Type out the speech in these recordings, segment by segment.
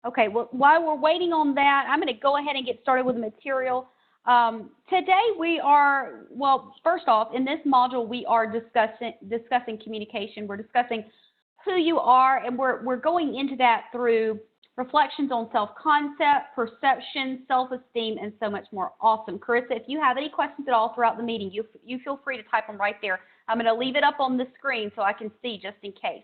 Okay, well, while we're waiting on that, I'm going to go ahead and get started with the material. Today we are, well, first off, in this module we are discussing communication. We're discussing who you are, and we're going into that through reflections on self-concept, perception, self-esteem, and so much more. Awesome. Carissa, if you have any questions at all throughout the meeting, you feel free to type them right there. I'm going to leave it up on the screen so I can see just in case.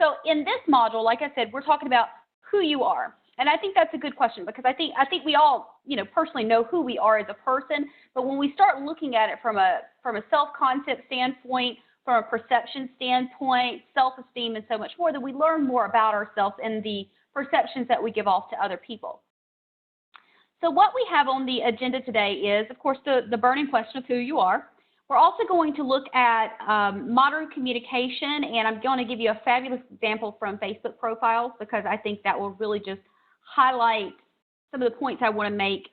So in this module, like I said, we're talking about who you are. And I think that's a good question because I think we all, personally know who we are as a person. But when we start looking at it from a self-concept standpoint, from a perception standpoint, self-esteem, and so much more, then we learn more about ourselves and the perceptions that we give off to other people. So what we have on the agenda today is, of course, the burning question of who you are. We're also going to look at modern communication, and I'm going to give you a fabulous example from Facebook profiles because I think that will really just highlight some of the points I want to make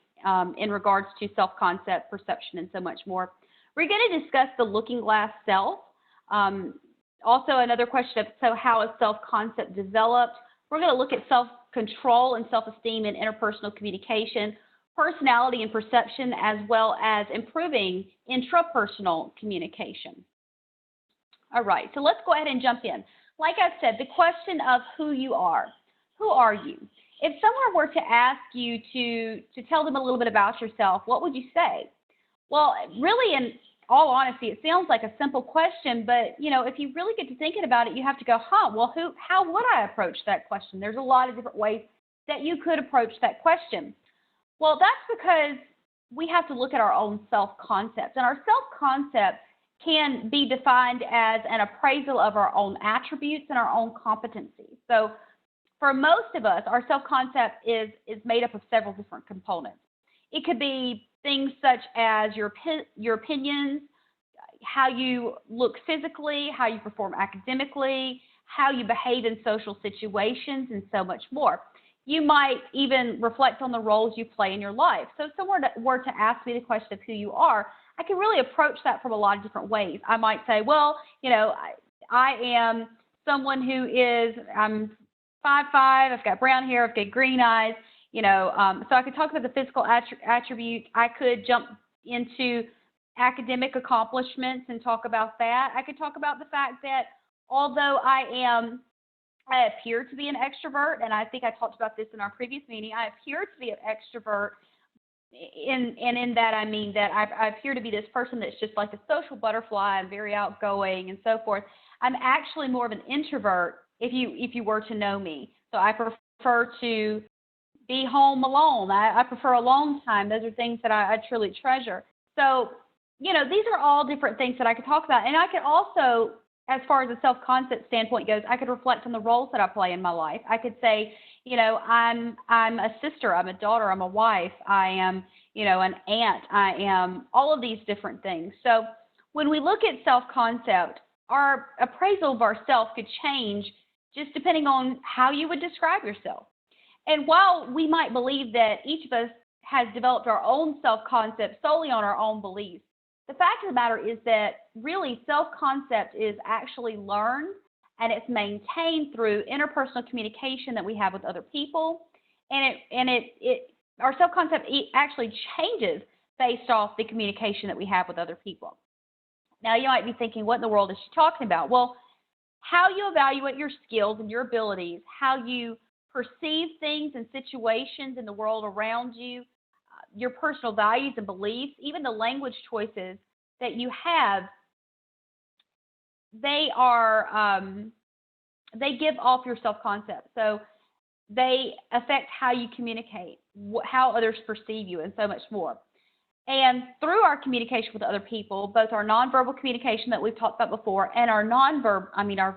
in regards to self-concept, perception, and so much more. We're going to discuss the looking glass self. Also another question of, so how is self-concept developed? We're going to look at self-control and self-esteem in interpersonal communication, personality and perception, as well as improving intrapersonal communication. All right, so let's go ahead and jump in. Like I said, the question of who you are. Who are you? If someone were to ask you to tell them a little bit about yourself, what would you say? Well, really, in all honesty, it sounds like a simple question, but if you really get to thinking about it, you have to go, well, how would I approach that question? There's a lot of different ways that you could approach that question. Well, that's because we have to look at our own self-concept, and our self-concept can be defined as an appraisal of our own attributes and our own competencies. So for most of us, our self-concept is made up of several different components. It could be things such as your opinions, how you look physically, how you perform academically, how you behave in social situations, and so much more. You might even reflect on the roles you play in your life. So if someone were to ask me the question of who you are, I can really approach that from a lot of different ways. I might say, well, I am someone who I'm 5'5", I've got brown hair, I've got green eyes, so I could talk about the physical attributes. I could jump into academic accomplishments and talk about that. I could talk about the fact that although I appear to be an extrovert, and I think I talked about this in our previous meeting, I appear to be an extrovert, and in that I mean that I appear to be this person that's just like a social butterfly and very outgoing and so forth. I'm actually more of an introvert if you were to know me. So I prefer to be home alone. I prefer alone time. Those are things that I truly treasure. So, these are all different things that I could talk about. And I could also, as far as the self-concept standpoint goes, I could reflect on the roles that I play in my life. I could say, I'm a sister, I'm a daughter, I'm a wife, I am, an aunt, I am all of these different things. So when we look at self-concept, our appraisal of ourself could change just depending on how you would describe yourself. And while we might believe that each of us has developed our own self-concept solely on our own beliefs, the fact of the matter is that really self-concept is actually learned, and it's maintained through interpersonal communication that we have with other people. And our self-concept actually changes based off the communication that we have with other people. Now, you might be thinking, what in the world is she talking about? Well, how you evaluate your skills and your abilities, how you perceive things and situations in the world around you, your personal values and beliefs, even the language choices that you have, they give off your self-concept. So they affect how you communicate, how others perceive you, and so much more. And through our communication with other people, both our nonverbal communication that we've talked about before and our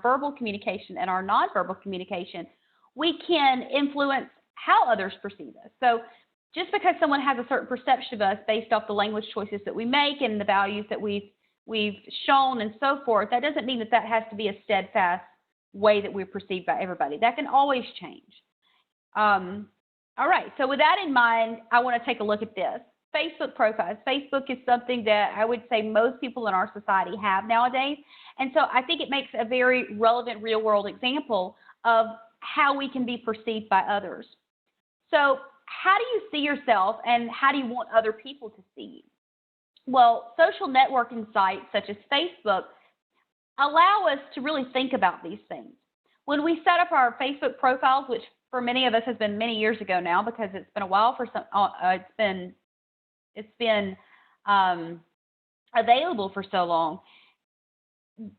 verbal communication and our nonverbal communication, we can influence how others perceive us. So just because someone has a certain perception of us based off the language choices that we make and the values that we've shown and so forth, that doesn't mean that has to be a steadfast way that we're perceived by everybody. That can always change. All right, so with that in mind, I want to take a look at this. Facebook profiles. Facebook is something that I would say most people in our society have nowadays. And so I think it makes a very relevant real-world example of how we can be perceived by others. So how do you see yourself and how do you want other people to see you? Well, social networking sites such as Facebook allow us to really think about these things. When we set up our Facebook profiles, which for many of us has been many years ago now because it's been a while for some, it's been available for so long,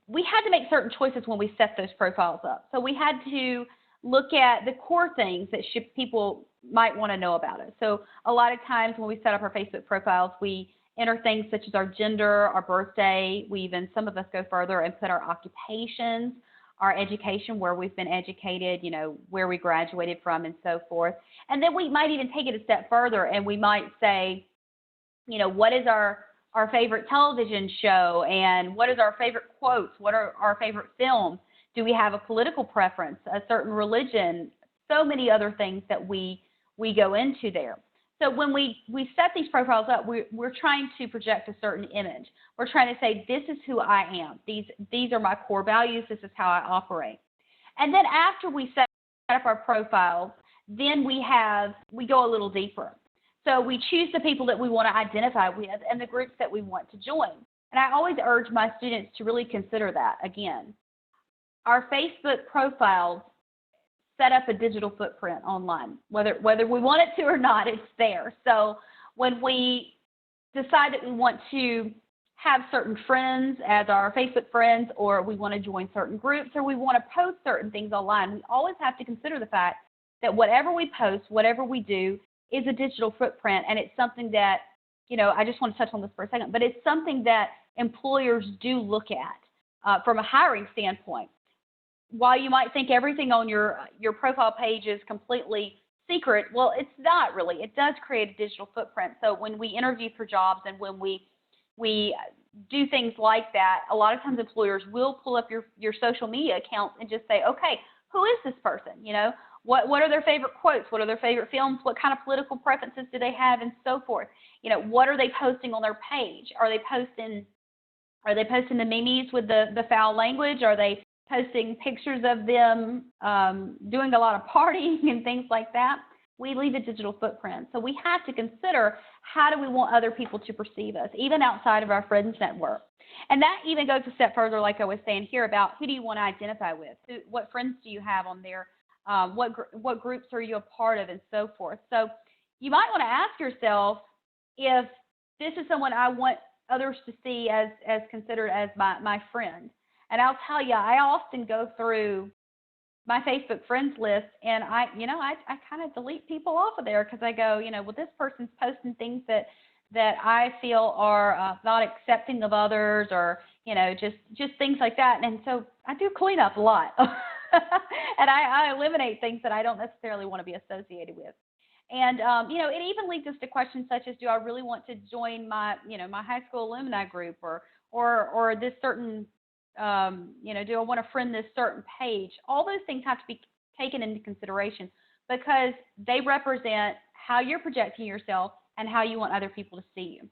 we had to make certain choices when we set those profiles up. So we had to look at the core things that people might want to know about us. So a lot of times when we set up our Facebook profiles, we enter things such as our gender, our birthday. Some of us go further and put our occupations, our education, where we've been educated, where we graduated from and so forth. And then we might even take it a step further and we might say, what is our favorite television show and what is our favorite quotes? What are our favorite films? Do we have a political preference, a certain religion? So many other things that we go into there. So when we set these profiles up, we're trying to project a certain image. We're trying to say, this is who I am. These are my core values. This is how I operate. And then after we set up our profiles, then we go a little deeper. So we choose the people that we want to identify with and the groups that we want to join. And I always urge my students to really consider that again. Our Facebook profiles set up a digital footprint online. Whether we want it to or not, it's there. So when we decide that we want to have certain friends as our Facebook friends, or we want to join certain groups, or we want to post certain things online, we always have to consider the fact that whatever we post, whatever we do, is a digital footprint, and it's something that, I just want to touch on this for a second, but it's something that employers do look at from a hiring standpoint. While you might think everything on your profile page is completely secret, well, it's not really. It does create a digital footprint. So when we interview for jobs and when we do things like that, a lot of times employers will pull up your social media accounts and just say, okay, who is this person? What are their favorite quotes? What are their favorite films? What kind of political preferences do they have, and so forth? What are they posting on their page? Are they posting the memes with the foul language? Are they posting pictures of them doing a lot of partying and things like that? We leave a digital footprint. So we have to consider, how do we want other people to perceive us, even outside of our friends network? And that even goes a step further, like I was saying here, about who do you want to identify with? What friends do you have on there? What groups are you a part of, and so forth. So you might want to ask yourself if this is someone I want others to see as considered as my friend. And I'll tell you, I often go through my Facebook friends list, and I kind of delete people off of there because I go, well, this person's posting things that I feel are not accepting of others, or just things like that. And so I do clean up a lot. And I eliminate things that I don't necessarily want to be associated with. And, it even leads us to questions such as, do I really want to join my high school alumni group, or this certain, do I want to friend this certain page? All those things have to be taken into consideration because they represent how you're projecting yourself and how you want other people to see you.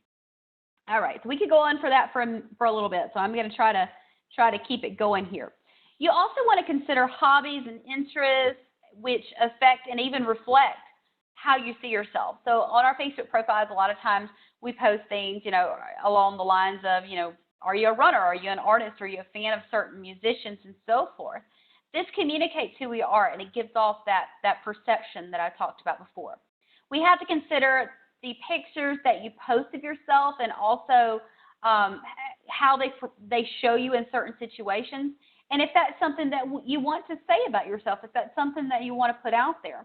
All right, so we could go on for that for a little bit. So I'm going to try to keep it going here. You also want to consider hobbies and interests which affect and even reflect how you see yourself. So on our Facebook profiles, a lot of times we post things, along the lines of, are you a runner? Are you an artist? Are you a fan of certain musicians, and so forth? This communicates who we are, and it gives off that perception that I talked about before. We have to consider the pictures that you post of yourself, and also how they show you in certain situations. And if that's something that you want to say about yourself, if that's something that you want to put out there.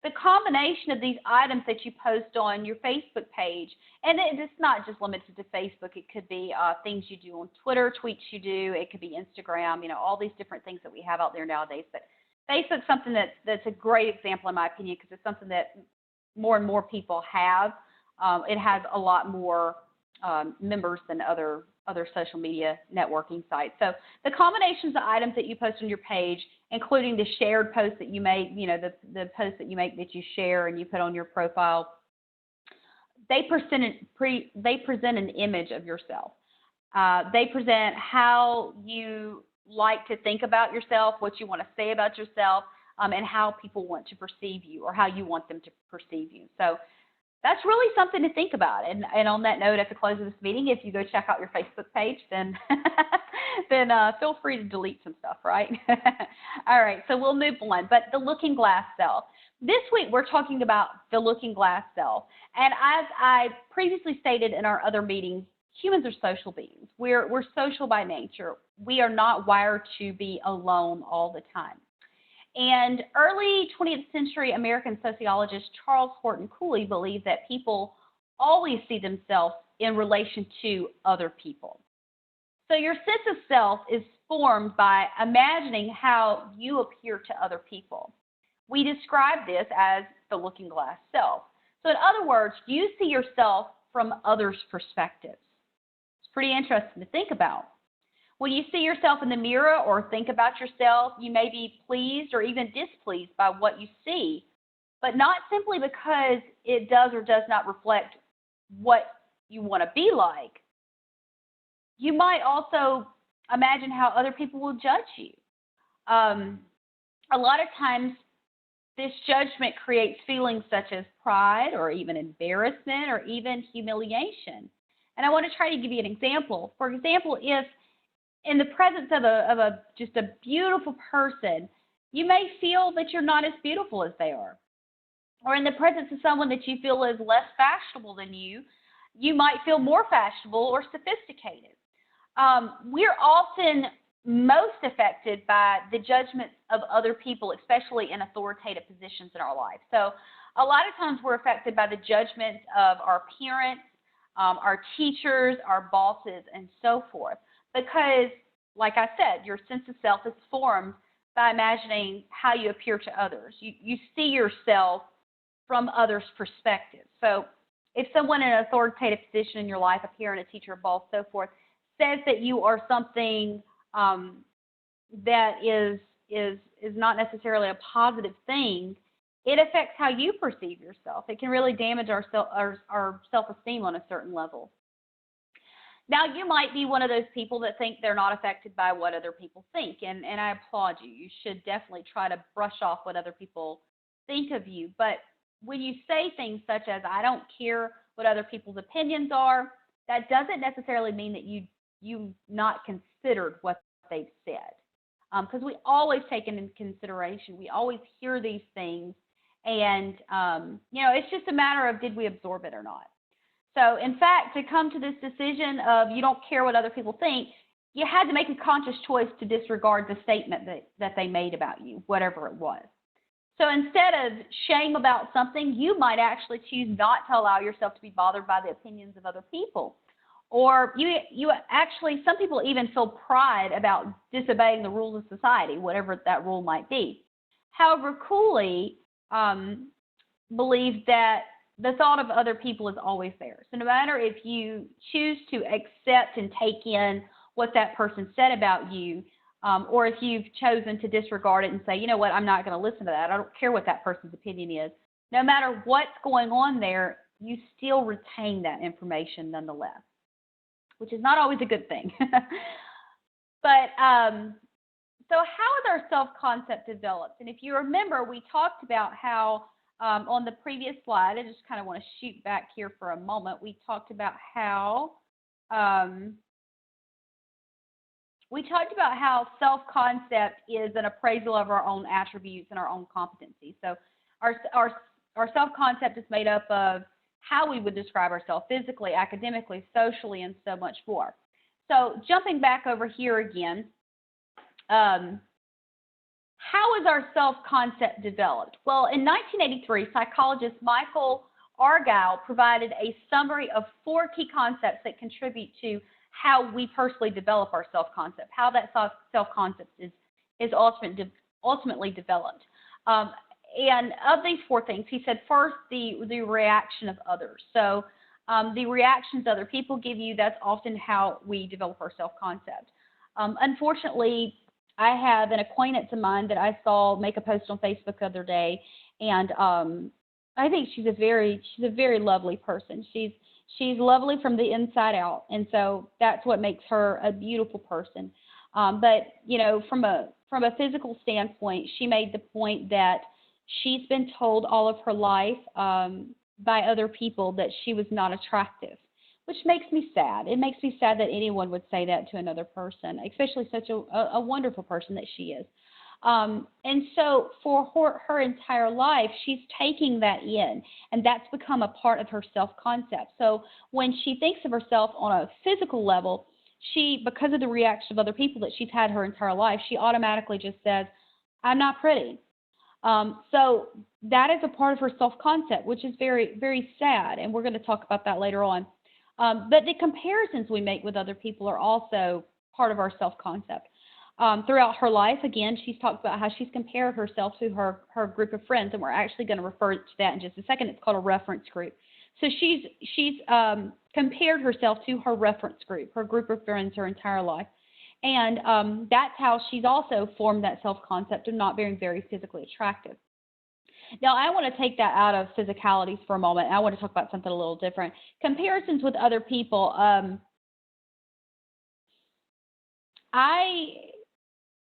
The combination of these items that you post on your Facebook page, and it's not just limited to Facebook, it could be things you do on Twitter, tweets you do, it could be Instagram, all these different things that we have out there nowadays. But Facebook's something that's a great example, in my opinion, because it's something that more and more people have. It has a lot more members than other social media networking sites. So the combinations of items that you post on your page, including the shared posts that you make, the posts that you make that you share and you put on your profile, they present an image of yourself. They present how you like to think about yourself, what you want to say about yourself, and how people want to perceive you or how you want them to perceive you. So that's really something to think about. And on that note, at the close of this meeting, if you go check out your Facebook page, then then feel free to delete some stuff, right? All right, so we'll move on. But the looking glass self. This week, we're talking about the looking glass self. And as I previously stated in our other meetings, humans are social beings. We're social by nature. We are not wired to be alone all the time. And early 20th century American sociologist Charles Horton Cooley believed that people always see themselves in relation to other people. So your sense of self is formed by imagining how you appear to other people. We describe this as the looking glass self. So in other words, you see yourself from others' perspectives. It's pretty interesting to think about. When you see yourself in the mirror or think about yourself, you may be pleased or even displeased by what you see, but not simply because it does or does not reflect what you want to be like. You might also imagine how other people will judge you. A lot of times, this judgment creates feelings such as pride or even embarrassment or even humiliation. And I want to try to give you an example. For example, if in the presence of just a beautiful person, you may feel that you're not as beautiful as they are. Or in the presence of someone that you feel is less fashionable than you, you might feel more fashionable or sophisticated. We're often most affected by the judgments of other people, especially in authoritative positions in our life. So a lot of times we're affected by the judgments of our parents, our teachers, our bosses, and so forth. Because, like I said, your sense of self is formed by imagining how you appear to others. You see yourself from others' perspectives. So if someone in an authoritative position in your life, a parent, a teacher, a boss, so forth, says that you are something that is not necessarily a positive thing, it affects how you perceive yourself. It can really damage our self-esteem on a certain level. Now, you might be one of those people that think they're not affected by what other people think, and I applaud you. You should definitely try to brush off what other people think of you. But when you say things such as, I don't care what other people's opinions are, that doesn't necessarily mean that you've not considered what they've said. Because we always take it into consideration. We always hear these things, and it's just a matter of did we absorb it or not. So, in fact, to come to this decision of you don't care what other people think, you had to make a conscious choice to disregard the statement that they made about you, whatever it was. So instead of shame about something, you might actually choose not to allow yourself to be bothered by the opinions of other people. Or you actually, some people even feel pride about disobeying the rules of society, whatever that rule might be. However, Cooley believes that the thought of other people is always there. So no matter if you choose to accept and take in what that person said about you, or if you've chosen to disregard it and say, you know what, I'm not going to listen to that. I don't care what that person's opinion is. No matter what's going on there, you still retain that information nonetheless, which is not always a good thing. But so how is our self-concept developed? And if you remember, we talked about how on the previous slide, I just kind of want to shoot back here for a moment. We talked about how self-concept is an appraisal of our own attributes and our own competencies. So our self-concept is made up of how we would describe ourselves physically, academically, socially, and so much more. So jumping back over here again, how is our self-concept developed? Well, in 1983, psychologist Michael Argyle provided a summary of 4 key concepts that contribute to how we personally develop our self-concept, how that self-concept is ultimately developed. And of these 4 things, he said first, the reaction of others. So the reactions other people give you, that's often how we develop our self-concept. Unfortunately, I have an acquaintance of mine that I saw make a post on Facebook the other day, and I think she's a very lovely person. She's lovely from the inside out, and so that's what makes her a beautiful person. But you know, from from a physical standpoint, she made the point that she's been told all of her life by other people that she was not attractive, which makes me sad. It makes me sad that anyone would say that to another person, especially such a wonderful person that she is. And so for her entire life, she's taking that in, and that's become a part of her self-concept. So when she thinks of herself on a physical level, because of the reaction of other people that she's had her entire life, she automatically just says, I'm not pretty. So that is a part of her self-concept, which is very, very sad, and we're going to talk about that later on. But the comparisons we make with other people are also part of our self-concept. Throughout her life, again, she's talked about how she's compared herself to her group of friends, and we're actually going to refer to that in just a second. It's called a reference group. So she's compared herself to her reference group, her group of friends her entire life. And that's how she's also formed that self-concept of not being very physically attractive. Now, I want to take that out of physicalities for a moment. I want to talk about something a little different. Comparisons with other people. I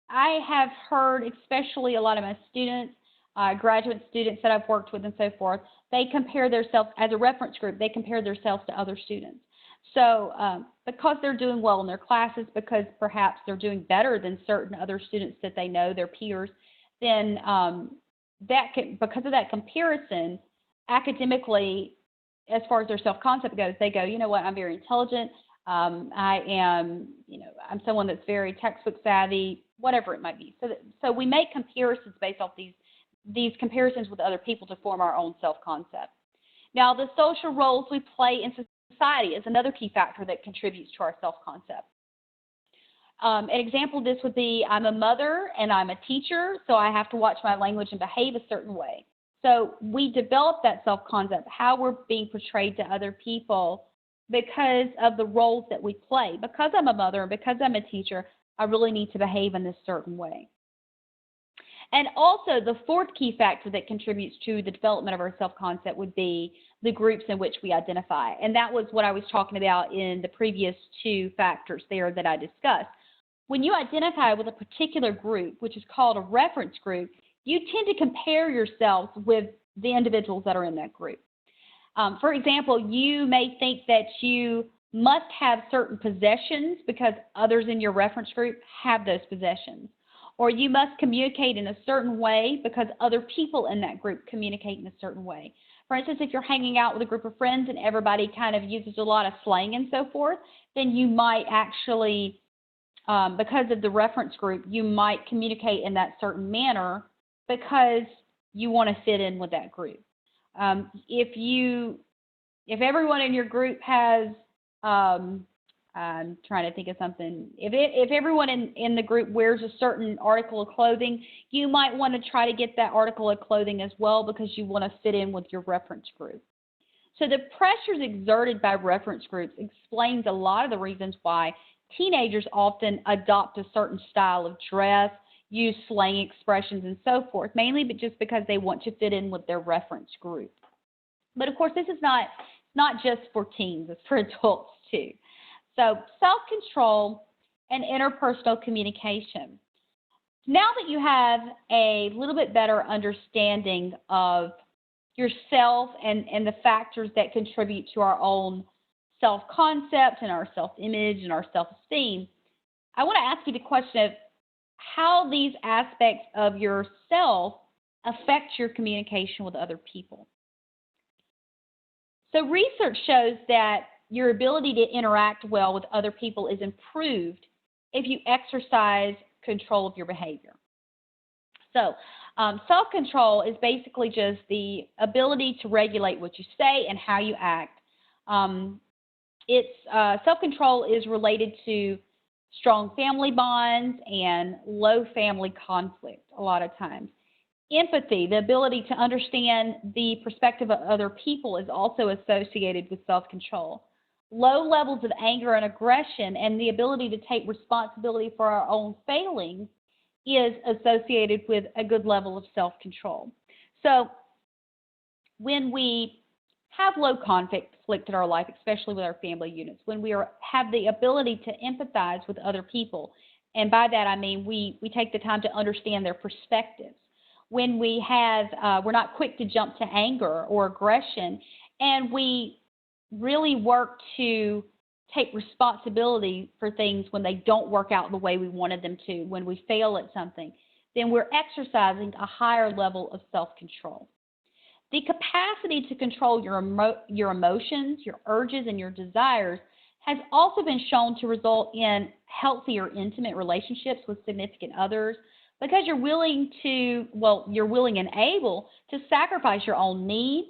have heard, especially a lot of my students, graduate students that I've worked with and so forth, they compare themselves, as a reference group, they compare themselves to other students. So because they're doing well in their classes, because perhaps they're doing better than certain other students that they know, their peers, then because of that comparison, academically, as far as their self-concept goes, they go, you know what, I'm very intelligent. I am, I'm someone that's very textbook savvy, whatever it might be. So we make comparisons based off these comparisons with other people to form our own self-concept. Now, the social roles we play in society is another key factor that contributes to our self-concept. An example of this would be, I'm a mother and I'm a teacher, so I have to watch my language and behave a certain way. So we develop that self-concept, how we're being portrayed to other people, because of the roles that we play. Because I'm a mother and because I'm a teacher, I really need to behave in this certain way. And also, the fourth key factor that contributes to the development of our self-concept would be the groups in which we identify. And that was what I was talking about in the previous two factors there that I discussed. When you identify with a particular group, which is called a reference group, you tend to compare yourselves with the individuals that are in that group. For example, you may think that you must have certain possessions because others in your reference group have those possessions. Or you must communicate in a certain way because other people in that group communicate in a certain way. For instance, if you're hanging out with a group of friends and everybody kind of uses a lot of slang and so forth, then you might actually, because of the reference group, you might communicate in that certain manner because you want to fit in with that group. If everyone in your group has, I'm trying to think of something. If everyone in the group wears a certain article of clothing, you might want to try to get that article of clothing as well because you want to fit in with your reference group. So the pressures exerted by reference groups explains a lot of the reasons why teenagers often adopt a certain style of dress, use slang expressions and so forth, mainly but just because they want to fit in with their reference group. But of course, this is not just for teens, it's for adults too. So self-control and interpersonal communication. Now that you have a little bit better understanding of yourself and the factors that contribute to our own self-concept and our self-image and our self-esteem, I want to ask you the question of how these aspects of yourself affect your communication with other people. So research shows that your ability to interact well with other people is improved if you exercise control of your behavior. So self-control is basically just the ability to regulate what you say and how you act. Self-control is related to strong family bonds and low family conflict a lot of times. Empathy, the ability to understand the perspective of other people, is also associated with self-control. Low levels of anger and aggression and the ability to take responsibility for our own failings is associated with a good level of self-control. So when we have low conflict in our life, especially with our family units, when we have the ability to empathize with other people And by that, I mean we take the time to understand their perspectives. When we have, we're not quick to jump to anger or aggression, and we really work to take responsibility for things when they don't work out the way we wanted them to, when we fail at something, then we're exercising a higher level of self-control. The capacity to control your emotions, your urges, and your desires has also been shown to result in healthier intimate relationships with significant others, because you're willing and able to sacrifice your own needs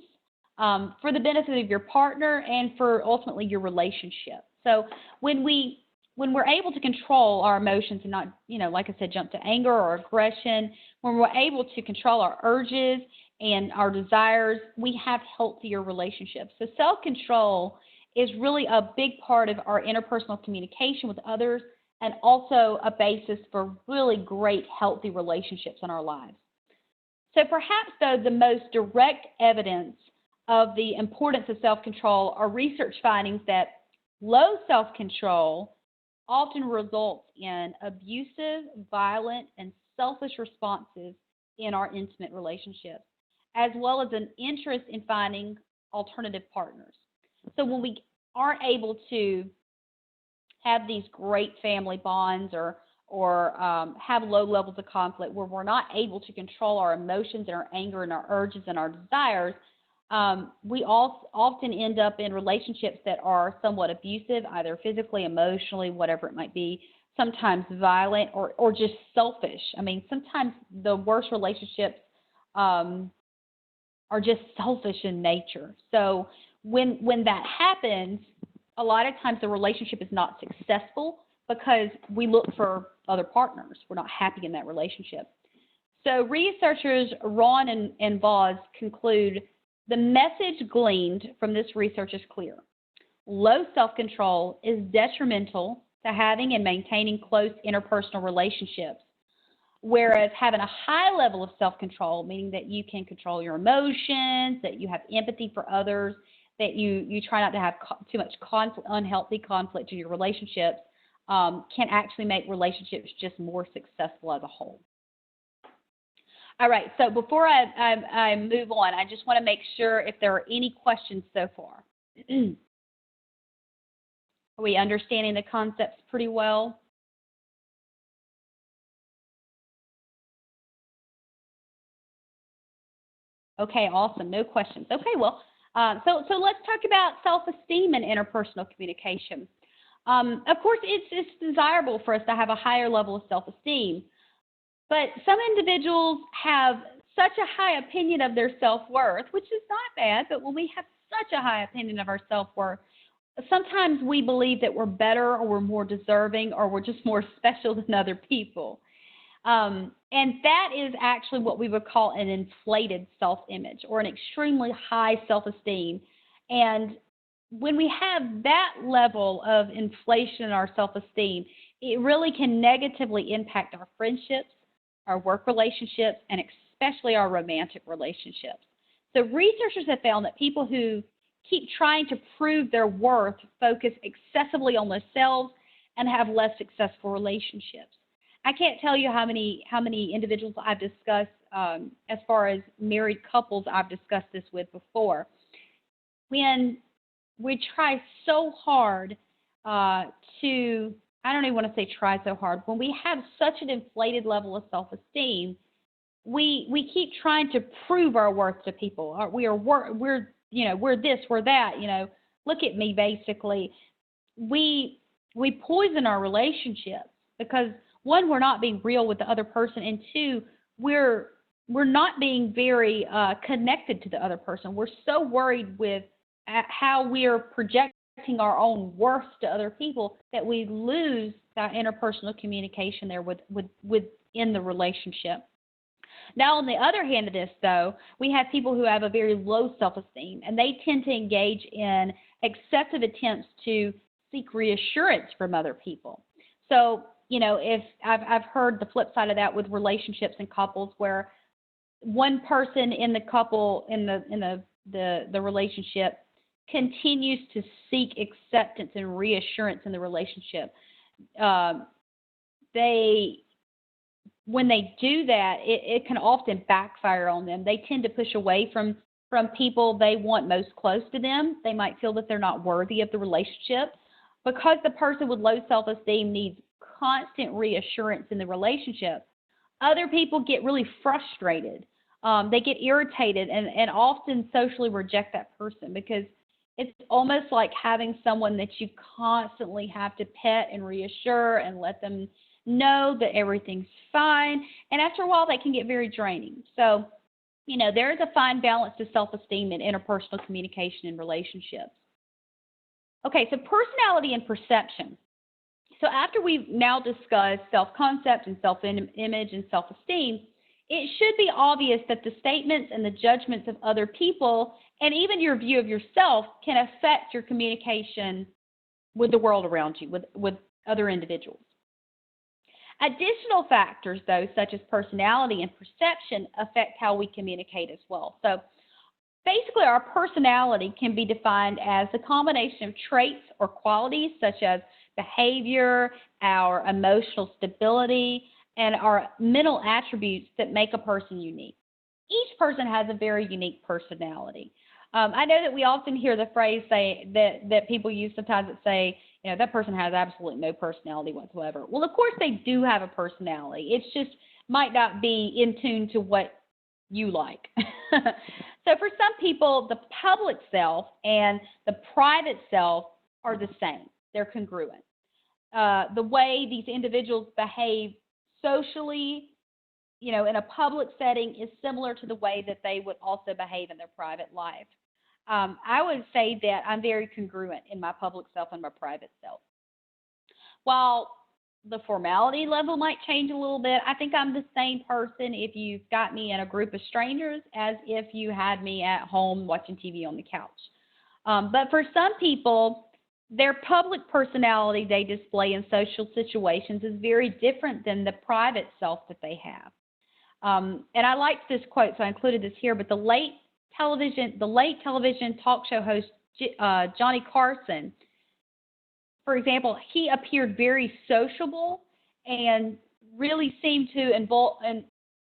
for the benefit of your partner and for ultimately your relationship. So when we're able to control our emotions and not, like I said, jump to anger or aggression, when we're able to control our urges and our desires, we have healthier relationships. So self-control is really a big part of our interpersonal communication with others, and also a basis for really great, healthy relationships in our lives. So perhaps, though, the most direct evidence of the importance of self-control are research findings that low self-control often results in abusive, violent, and selfish responses in our intimate relationships, as well as an interest in finding alternative partners. So when we aren't able to have these great family bonds or have low levels of conflict, where we're not able to control our emotions and our anger and our urges and our desires, we often end up in relationships that are somewhat abusive, either physically, emotionally, whatever it might be, sometimes violent or just selfish. I mean, sometimes the worst relationships are just selfish in nature. So when that happens, a lot of times the relationship is not successful because we look for other partners. We're not happy in that relationship. So researchers Ron and Voss conclude the message gleaned from this research is clear. Low self-control is detrimental to having and maintaining close interpersonal relationships, whereas having a high level of self-control, meaning that you can control your emotions, that you have empathy for others, that you try not to have too much unhealthy conflict in your relationships, can actually make relationships just more successful as a whole. All right, so before I move on, I just want to make sure if there are any questions so far. Are we understanding the concepts pretty well? Okay, awesome. No questions. Okay, well, so let's talk about self-esteem and interpersonal communication. Of course, it's desirable for us to have a higher level of self-esteem, but some individuals have such a high opinion of their self-worth, which is not bad, but when we have such a high opinion of our self-worth, sometimes we believe that we're better or we're more deserving or we're just more special than other people. And that is actually what we would call an inflated self-image or an extremely high self-esteem. And when we have that level of inflation in our self-esteem, it really can negatively impact our friendships, our work relationships, and especially our romantic relationships. So researchers have found that people who keep trying to prove their worth focus excessively on themselves and have less successful relationships. I can't tell you how many individuals I've discussed as far as married couples I've discussed this with before. When we try so hard I don't even want to say try so hard, when we have such an inflated level of self-esteem, we keep trying to prove our worth to people. We're this, we're that, look at me, basically. We poison our relationships because, one, we're not being real with the other person, and two, we're not being very connected to the other person. We're so worried with how we're projecting our own worth to other people that we lose that interpersonal communication there within the relationship. Now, on the other hand of this, though, we have people who have a very low self-esteem, and they tend to engage in excessive attempts to seek reassurance from other people. So, if I've heard the flip side of that with relationships and couples, where one person in the couple in the relationship continues to seek acceptance and reassurance in the relationship. when they do that, it can often backfire on them. They tend to push away from people they want most close to them. They might feel that they're not worthy of the relationship because the person with low self-esteem needs constant reassurance in the relationship. Other people get really frustrated. They get irritated and often socially reject that person because it's almost like having someone that you constantly have to pet and reassure and let them know that everything's fine. And after a while, that can get very draining. So, there is a fine balance to self-esteem and interpersonal communication in relationships. Okay, so personality and perception. So after we've now discussed self-concept and self-image and self-esteem, it should be obvious that the statements and the judgments of other people and even your view of yourself can affect your communication with the world around you, with other individuals. Additional factors, though, such as personality and perception, affect how we communicate as well. So basically, our personality can be defined as a combination of traits or qualities such as behavior, our emotional stability, and our mental attributes that make a person unique. Each person has a very unique personality. I know that we often hear the phrase that people use sometimes that say, that person has absolutely no personality whatsoever. Well, of course they do have a personality. It's just might not be in tune to what you like. So for some people, the public self and the private self are the same. They're congruent. The way these individuals behave socially, in a public setting is similar to the way that they would also behave in their private life. I would say that I'm very congruent in my public self and my private self. While the formality level might change a little bit, I think I'm the same person if you've got me in a group of strangers as if you had me at home watching TV on the couch. But for some people, their public personality they display in social situations is very different than the private self that they have. And I liked this quote, so I included this here, but the late television talk show host Johnny Carson, for example, he appeared very sociable and really seemed to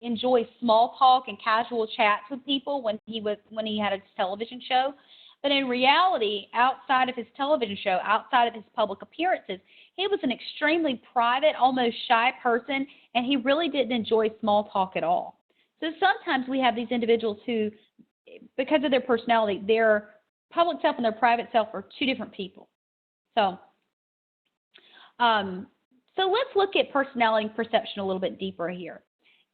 enjoy small talk and casual chats with people when he had a television show. But in reality, outside of his television show, outside of his public appearances, he was an extremely private, almost shy person, and he really didn't enjoy small talk at all. So sometimes we have these individuals who, because of their personality, their public self and their private self are two different people. So let's look at personality and perception a little bit deeper here.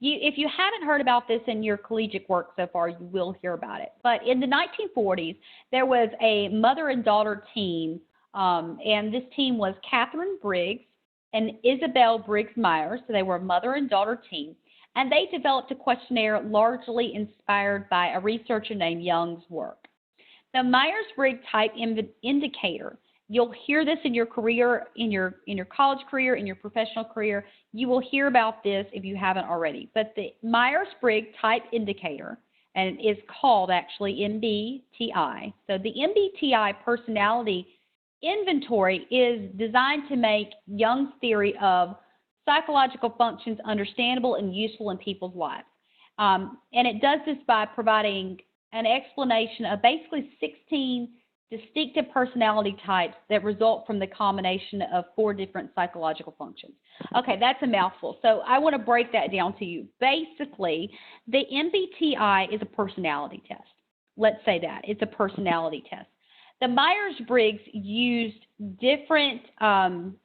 If you haven't heard about this in your collegiate work so far, you will hear about it. But in the 1940s, there was a mother and daughter team, and this team was Catherine Briggs and Isabel Briggs Myers. So they were a mother and daughter team. And they developed a questionnaire largely inspired by a researcher named Young's work. The Myers-Briggs type indicator, you'll hear this in your career, in your college career, in your professional career. You will hear about this if you haven't already. But the Myers-Briggs type indicator, and it is called actually MBTI. So the MBTI personality inventory is designed to make Young's theory of psychological functions understandable and useful in people's lives. And it does this by providing an explanation of basically 16 distinctive personality types that result from the combination of 4 different psychological functions. Okay, that's a mouthful. So I want to break that down to you. Basically, the MBTI is a personality test. Let's say that. It's a personality test. The Myers-Briggs used different,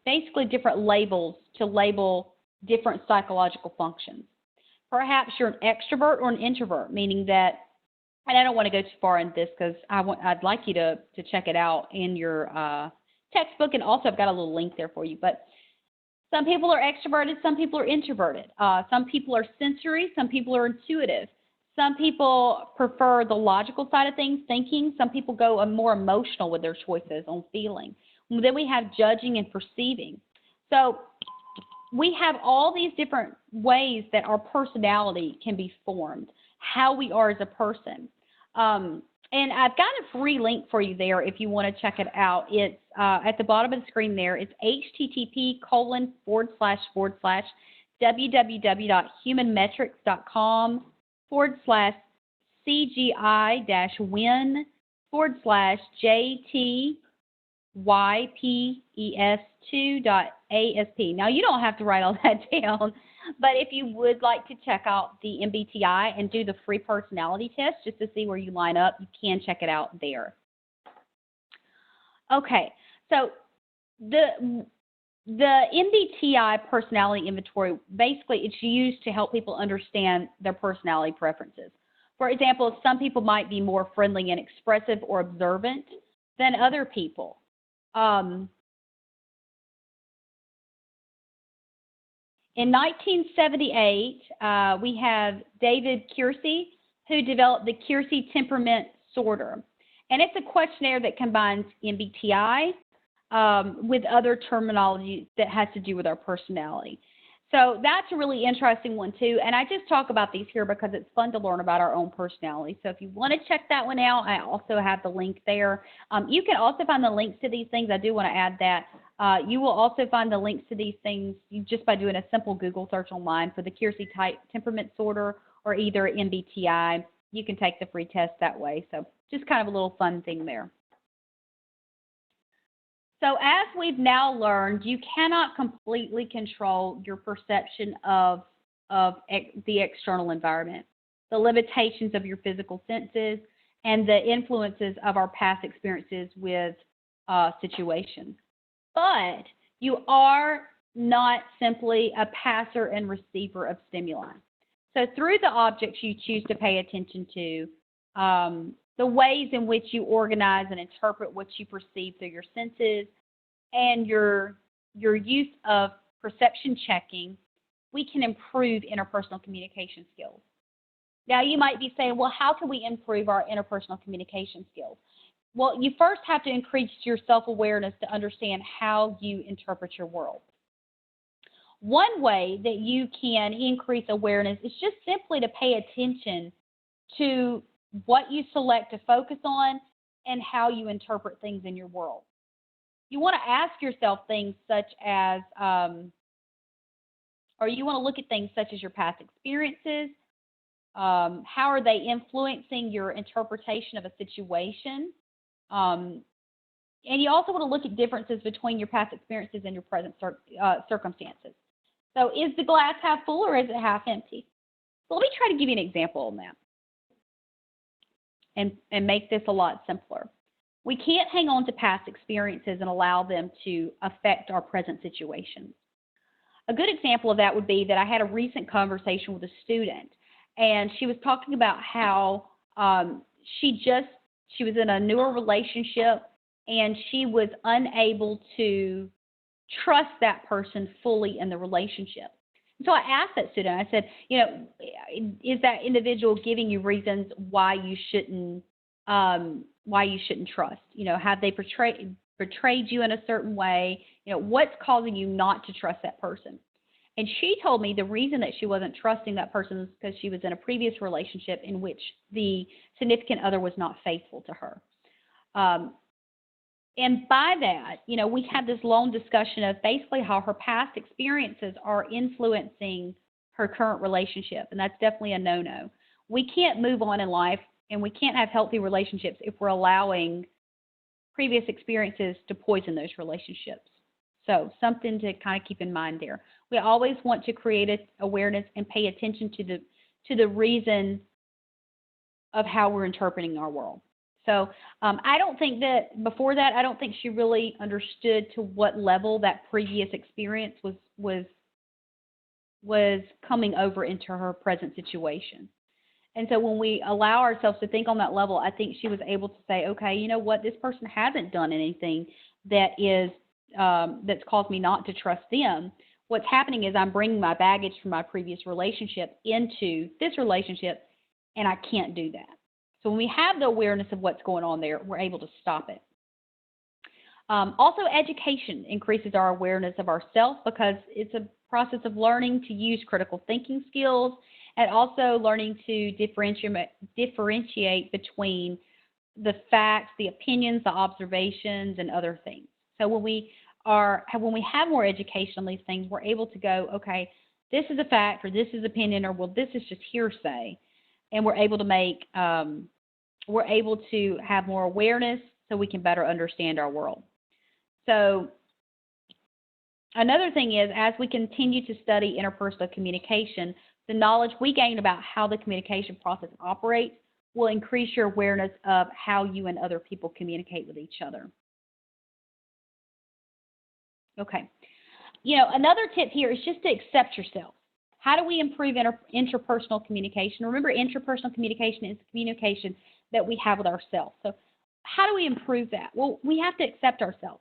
basically different labels to label different psychological functions. Perhaps you're an extrovert or an introvert, meaning that, and I don't want to go too far in this because I'd like you to check it out in your textbook, and also I've got a little link there for you. But some people are extroverted, some people are introverted. Some people are sensory, some people are intuitive. Some people prefer the logical side of things, thinking. Some people go more emotional with their choices on feeling. Then we have judging and perceiving. So we have all these different ways that our personality can be formed, how we are as a person. And And I've got a free link for you there if you want to check it out. It's at the bottom of the screen there. It's http://www.humanmetrics.com/CGI-win/JTYPES2.ASP. Now, you don't have to write all that down, but if you would like to check out the MBTI and do the free personality test just to see where you line up, you can check it out there. Okay, so the MBTI personality inventory, basically it's used to help people understand their personality preferences. For example, some people might be more friendly and expressive or observant than other people. In 1978, we have David Keirsey, who developed the Keirsey Temperament Sorter. And it's a questionnaire that combines MBTI with other terminology that has to do with our personality. So that's a really interesting one too. And I just talk about these here because it's fun to learn about our own personality. So if you want to check that one out, I also have the link there. You can also find the links to these things. I do want to add that. You will also find the links to these things just by doing a simple Google search online for the Keirsey Temperament Sorter or either MBTI. You can take the free test that way. So just kind of a little fun thing there. So as we've now learned, you cannot completely control your perception of the external environment, the limitations of your physical senses, and the influences of our past experiences with situations. But you are not simply a passer and receiver of stimuli. So through the objects you choose to pay attention to, the ways in which you organize and interpret what you perceive through your senses, and your use of perception checking, we can improve interpersonal communication skills. Now, you might be saying, well, how can we improve our interpersonal communication skills? Well, you first have to increase your self-awareness to understand how you interpret your world. One way that you can increase awareness is just simply to pay attention to what you select to focus on and how you interpret things in your world. You want to ask yourself things such as, or you want to look at things such as your past experiences, how are they influencing your interpretation of a situation, and you also want to look at differences between your past experiences and your present circumstances. So is the glass half full or is it half empty? So let me try to give you an example on that and make this a lot simpler. We can't hang on to past experiences and allow them to affect our present situations. A good example of that would be that I had a recent conversation with a student, and she was talking about how she was in a newer relationship and she was unable to trust that person fully in the relationship. So I asked that student, I said, you know, is that individual giving you reasons why you shouldn't trust? You know, have they betrayed you in a certain way? You know, what's causing you not to trust that person? And she told me the reason that she wasn't trusting that person was because she was in a previous relationship in which the significant other was not faithful to her. And by that, you know, we had this long discussion of basically how her past experiences are influencing her current relationship, and that's definitely a no-no. We can't move on in life, and we can't have healthy relationships if we're allowing previous experiences to poison those relationships. So something to kind of keep in mind there. We always want to create awareness and pay attention to the reason of how we're interpreting our world. So I don't think that before that, I don't think she really understood to what level that previous experience was coming over into her present situation. And so when we allow ourselves to think on that level, I think she was able to say, okay, you know what, this person hasn't done anything that is that's caused me not to trust them. What's happening is I'm bringing my baggage from my previous relationship into this relationship, and I can't do that. So when we have the awareness of what's going on there, we're able to stop it. Also, education increases our awareness of ourselves because it's a process of learning to use critical thinking skills and also learning to differentiate between the facts, the opinions, the observations, and other things. So when we have more education on these things, we're able to go, okay, this is a fact, or this is opinion, or well, this is just hearsay, and we're able to have more awareness so we can better understand our world. So another thing is, as we continue to study interpersonal communication, the knowledge we gain about how the communication process operates will increase your awareness of how you and other people communicate with each other. Okay. Another tip here is just to accept yourself. How do we improve interpersonal communication? Remember, interpersonal communication is the communication that we have with ourselves. So how do we improve that? Well, we have to accept ourselves.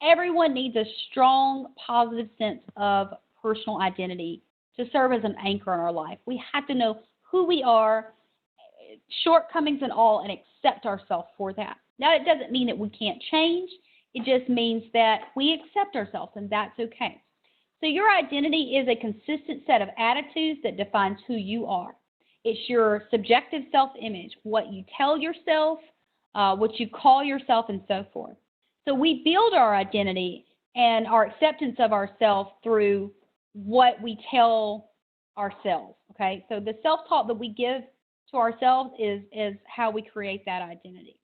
Everyone needs a strong, positive sense of personal identity to serve as an anchor in our life. We have to know who we are, shortcomings and all, and accept ourselves for that. Now, it doesn't mean that we can't change. It just means that we accept ourselves, and that's okay. So your identity is a consistent set of attitudes that defines who you are. It's your subjective self-image, what you tell yourself, what you call yourself, and so forth. So we build our identity and our acceptance of ourselves through what we tell ourselves, okay? So the self-talk that we give to ourselves is how we create that identity.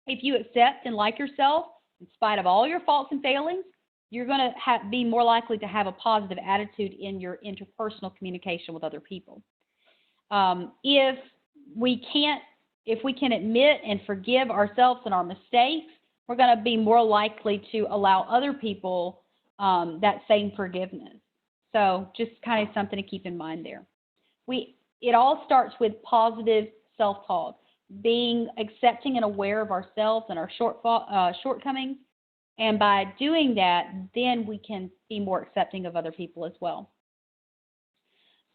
If you accept and like yourself, in spite of all your faults and failings, you're going to be more likely to have a positive attitude in your interpersonal communication with other people. If we can admit and forgive ourselves and our mistakes, we're going to be more likely to allow other people that same forgiveness. So just kind of something to keep in mind there. It all starts with positive self-talk, being accepting and aware of ourselves and our shortcomings. And by doing that, then we can be more accepting of other people as well.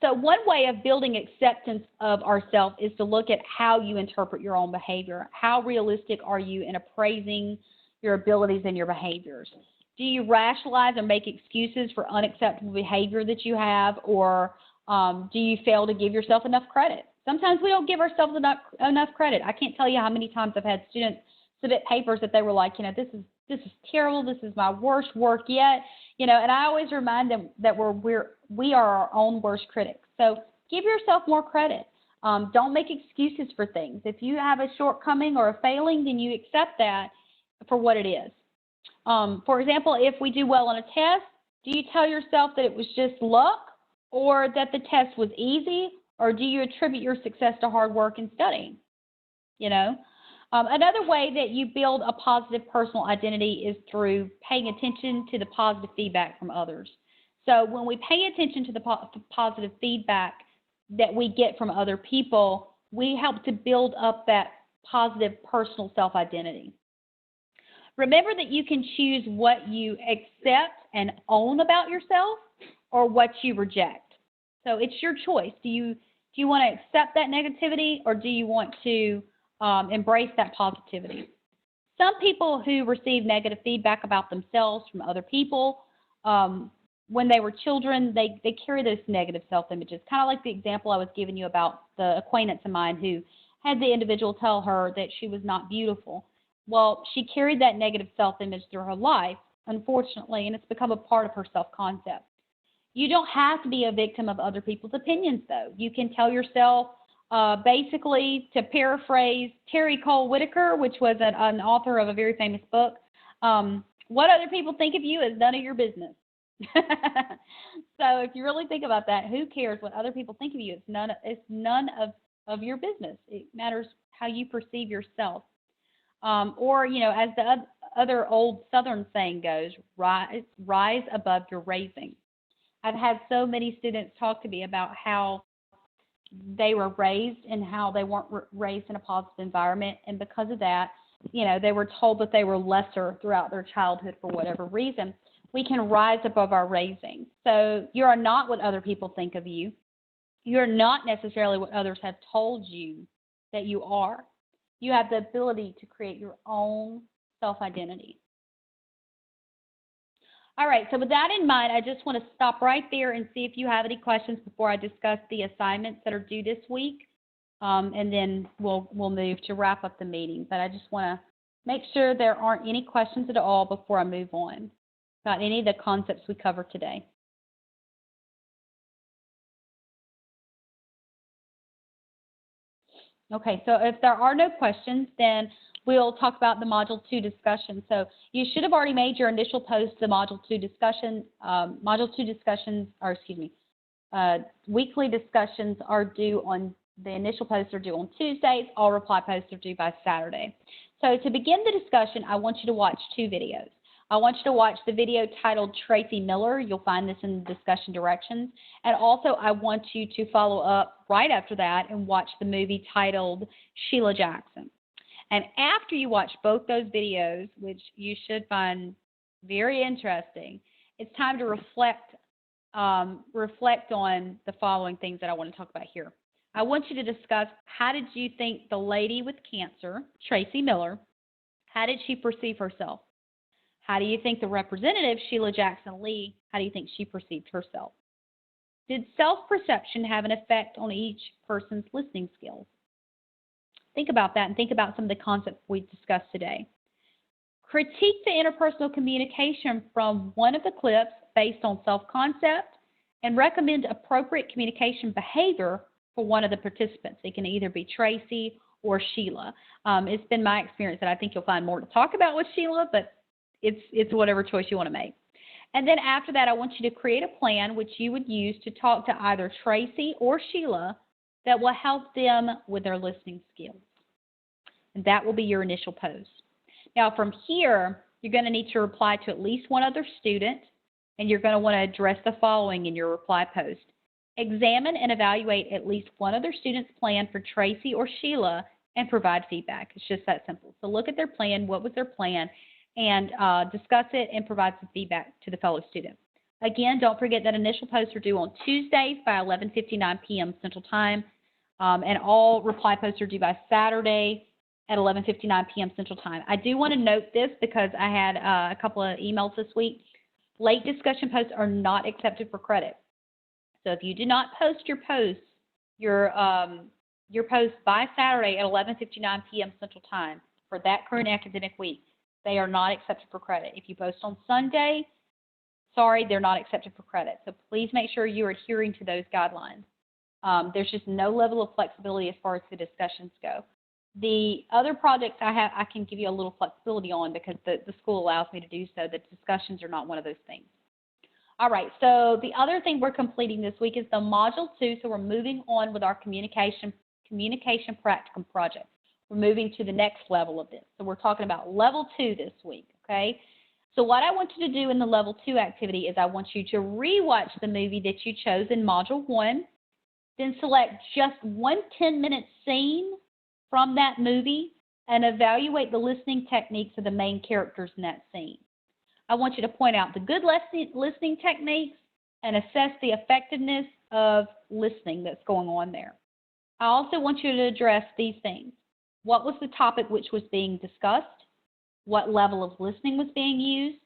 So one way of building acceptance of ourselves is to look at how you interpret your own behavior. How realistic are you in appraising your abilities and your behaviors? Do you rationalize or make excuses for unacceptable behavior that you have, or do you fail to give yourself enough credit? Sometimes we don't give ourselves enough credit. I can't tell you how many times I've had students submit papers that they were like, this is terrible, this is my worst work yet, and I always remind them that we are our own worst critics. So give yourself more credit. Don't make excuses for things. If you have a shortcoming or a failing, then you accept that for what it is. For example, if we do well on a test, do you tell yourself that it was just luck, or that the test was easy, or do you attribute your success to hard work and studying? Another way that you build a positive personal identity is through paying attention to the positive feedback from others. So when we pay attention to the positive feedback that we get from other people, we help to build up that positive personal self-identity. Remember that you can choose what you accept and own about yourself, or what you reject. So it's your choice. Do you want to accept that negativity, or do you want to embrace that positivity? Some people who receive negative feedback about themselves from other people, when they were children, they carry those negative self-images, kind of like the example I was giving you about the acquaintance of mine who had the individual tell her that she was not beautiful. Well, she carried that negative self-image through her life, unfortunately, and it's become a part of her self-concept. You don't have to be a victim of other people's opinions, though. You can tell yourself, basically, to paraphrase Terry Cole Whitaker, which was an author of a very famous book, what other people think of you is none of your business. So if you really think about that, who cares what other people think of you? It's none of your business. It matters how you perceive yourself. Or, as the other old Southern saying goes, rise above your raising. I've had so many students talk to me about how they were raised and how they weren't raised in a positive environment, and because of that, they were told that they were lesser throughout their childhood for whatever reason. We can rise above our raising. So you are not what other people think of you. You're not necessarily what others have told you that you are. You have the ability to create your own self-identity. All right, so with that in mind, I just want to stop right there and see if you have any questions before I discuss the assignments that are due this week. and then we'll move to wrap up the meeting. But I just want to make sure there aren't any questions at all before I move on about any of the concepts we covered today. Okay, so if there are no questions, then we'll talk about the Module 2 discussion. So you should have already made your initial post to Module 2 discussion. Module 2 discussions, or excuse me, weekly discussions are due on, the initial posts are due on Tuesdays. All reply posts are due by Saturday. So to begin the discussion, I want you to watch 2 videos. I want you to watch the video titled Tracy Miller. You'll find this in the discussion directions. And also, I want you to follow up right after that and watch the movie titled Sheila Jackson. And after you watch both those videos, which you should find very interesting, it's time to reflect on the following things that I want to talk about here. I want you to discuss, how did you think the lady with cancer, Tracy Miller, how did she perceive herself? How do you think the representative, Sheila Jackson Lee, how do you think she perceived herself? Did self-perception have an effect on each person's listening skills? Think about that and think about some of the concepts we discussed today. Critique the interpersonal communication from one of the clips based on self-concept and recommend appropriate communication behavior for one of the participants. It can either be Tracy or Sheila. It's been my experience that I think you'll find more to talk about with Sheila, but it's whatever choice you want to make. And then after that, I want you to create a plan which you would use to talk to either Tracy or Sheila that will help them with their listening skills. And that will be your initial post. Now, from here, you're going to need to reply to at least one other student, and you're going to want to address the following in your reply post. Examine and evaluate at least one other student's plan for Tracy or Sheila and provide feedback. It's just that simple. So look at their plan, what was their plan, and discuss it and provide some feedback to the fellow student. Again, don't forget that initial posts are due on Tuesdays by 11:59 p.m. Central Time, and all reply posts are due by Saturday at 11:59 p.m. Central Time. I do want to note this because I had a couple of emails this week. Late discussion posts are not accepted for credit. So if you do not post your posts, your posts by Saturday at 11:59 p.m. Central Time for that current academic week, they are not accepted for credit. If you post on Sunday, sorry, they're not accepted for credit. So please make sure you're adhering to those guidelines. There's just no level of flexibility as far as the discussions go. The other projects I can give you a little flexibility on because the school allows me to do so. The discussions are not one of those things. All right, so the other thing we're completing this week is the Module 2, so we're moving on with our communication practicum project. We're moving to the next level of this. So we're talking about Level 2 this week, okay? So what I want you to do in the Level 2 activity is I want you to rewatch the movie that you chose in Module 1, then select just one 10-minute scene from that movie and evaluate the listening techniques of the main characters in that scene. I want you to point out the good listening techniques and assess the effectiveness of listening that's going on there. I also want you to address these things. What was the topic which was being discussed? What level of listening was being used?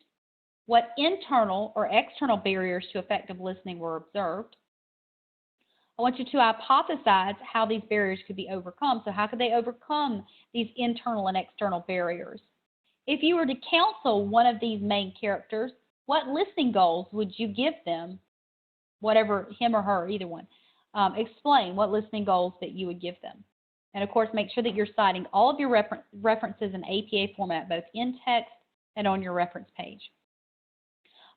What internal or external barriers to effective listening were observed? I want you to hypothesize how these barriers could be overcome. So how could they overcome these internal and external barriers? If you were to counsel one of these main characters, what listening goals would you give them, whatever, him or her, either one? Explain what listening goals that you would give them. And, of course, make sure that you're citing all of your references in APA format, both in text and on your reference page.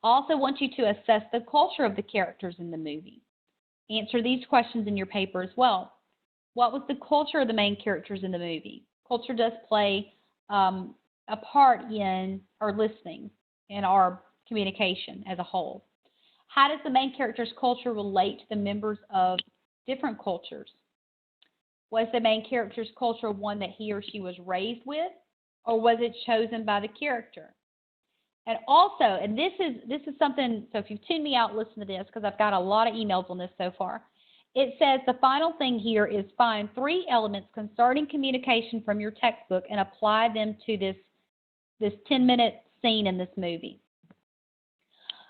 I also want you to assess the culture of the characters in the movie. Answer these questions in your paper as well. What was the culture of the main characters in the movie? Culture does play a part in our listening and our communication as a whole. How does the main character's culture relate to the members of different cultures? Was the main character's culture one that he or she was raised with, or was it chosen by the character? And also, and this is something, so if you've tuned me out, listen to this, because I've got a lot of emails on this so far. It says the final thing here is find 3 elements concerning communication from your textbook and apply them to this 10-minute scene in this movie.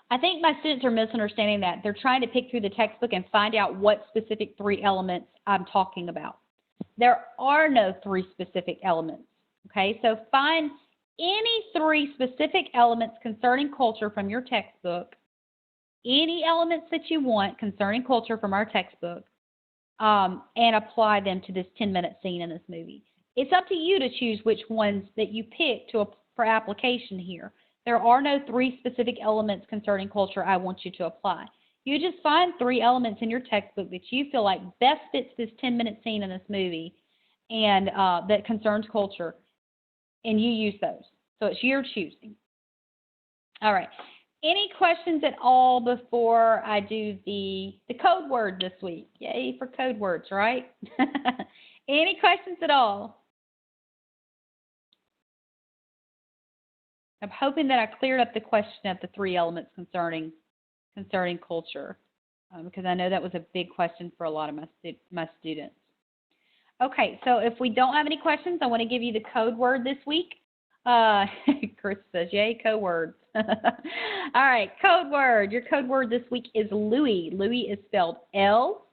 I think my students are misunderstanding that. They're trying to pick through the textbook and find out what specific 3 elements I'm talking about. There are no 3 specific elements. Okay, so find any 3 specific elements concerning culture from your textbook, any elements that you want concerning culture from our textbook, and apply them to this 10-minute scene in this movie. It's up to you to choose which ones that you pick for application here. There are no 3 specific elements concerning culture I want you to apply. You just find 3 elements in your textbook that you feel like best fits this 10-minute scene in this movie and that concerns culture, and you use those. So it's your choosing. All right. Any questions at all before I do the code word this week? Yay for code words, right? Any questions at all? I'm hoping that I cleared up the question of the 3 elements concerning culture, because I know that was a big question for a lot of my students. Okay, so if we don't have any questions, I want to give you the code word this week. Chris says, yay, code words. All right, code word. Your code word this week is Louis. Louis is spelled L-O-U-I-S,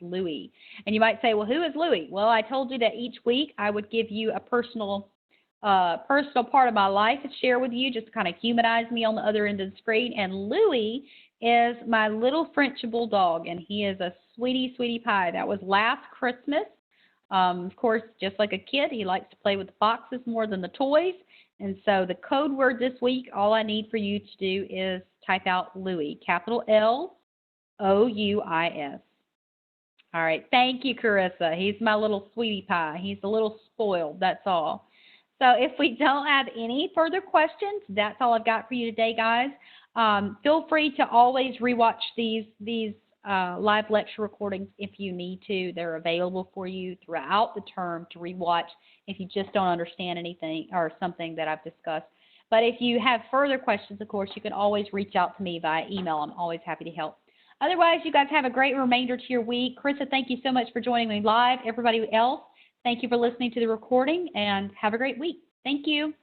Louis. And you might say, well, who is Louis? Well, I told you that each week I would give you a personal part of my life to share with you, just to kind of humanize me on the other end of the screen. And Louis is my little French bulldog, and he is a sweetie, sweetie pie. That was last Christmas. Of course, just like a kid, he likes to play with the boxes more than the toys. And so the code word this week, all I need for you to do is type out Louis, capital L-O-U-I-S. All right, thank you, Carissa. He's my little sweetie pie. He's a little spoiled, that's all. So if we don't have any further questions, that's all I've got for you today, guys. Feel free to always rewatch these live lecture recordings if you need to. They're available for you throughout the term to rewatch if you just don't understand anything or something that I've discussed. But if you have further questions, of course, you can always reach out to me via email. I'm always happy to help. Otherwise, you guys have a great remainder to your week. Carissa, thank you so much for joining me live. Everybody else, thank you for listening to the recording, and have a great week. Thank you.